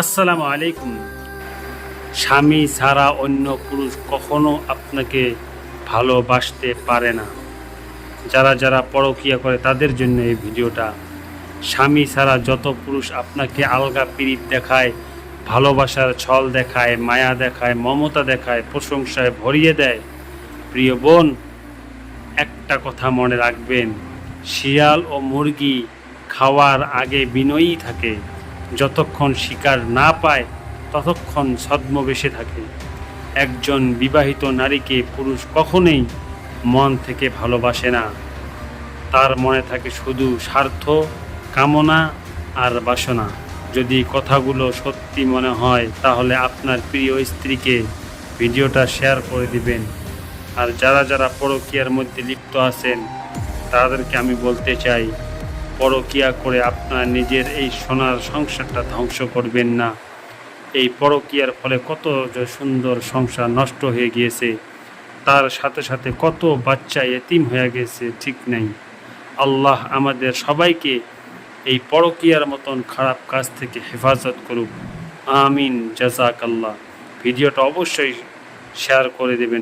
আসসালামু আলাইকুম। স্বামী ছাড়া অন্য পুরুষ কখনো আপনাকে ভালোবাসতে পারে না। যারা যারা পরকীয়া করে তাদের জন্য এই ভিডিওটা। স্বামী ছাড়া যত পুরুষ আপনাকে আলগা পিরিত দেখায়, ভালোবাসার ছল দেখায়, মায়া দেখায়, মমতা দেখায়, প্রশংসায় ভরিয়ে দেয়, প্রিয় বোন, একটা কথা মনে রাখবেন, শিয়াল ও মুরগি খাওয়ার আগে বিনয়ী থাকে, যতক্ষণ শিকার না পায় ততক্ষণ ছদ্মবেশে থাকে। একজন বিবাহিত নারীকে পুরুষ কখনোই মন থেকে ভালোবাসে না। তার মনে থাকে শুধু স্বার্থ, কামনা আর বাসনা। যদি কথাগুলো সত্যি মনে হয় তাহলে আপনার প্রিয় স্ত্রীকে ভিডিওটা শেয়ার করে দিবেন। আর যারা যারা পরকীয়ার মধ্যে লিপ্ত আছেন তাদেরকে আমি বলতে চাই, পরকীয়া করে আপনার নিজের এই সোনার সংসারটা ধ্বংস করবেন না। এই পরকীয়ার ফলে কত যে সুন্দর সংসার নষ্ট হয়ে গিয়েছে, তার সাথে সাথে কত বাচ্চা এতিম হয়ে গেছে ঠিক নাই। আল্লাহ আমাদের সবাইকে এই পরকীয়ার মতন খারাপ কাজ থেকে হেফাজত করুক। আমিন। জাযাকাল্লাহ। ভিডিওটা অবশ্যই শেয়ার করে দেবেন।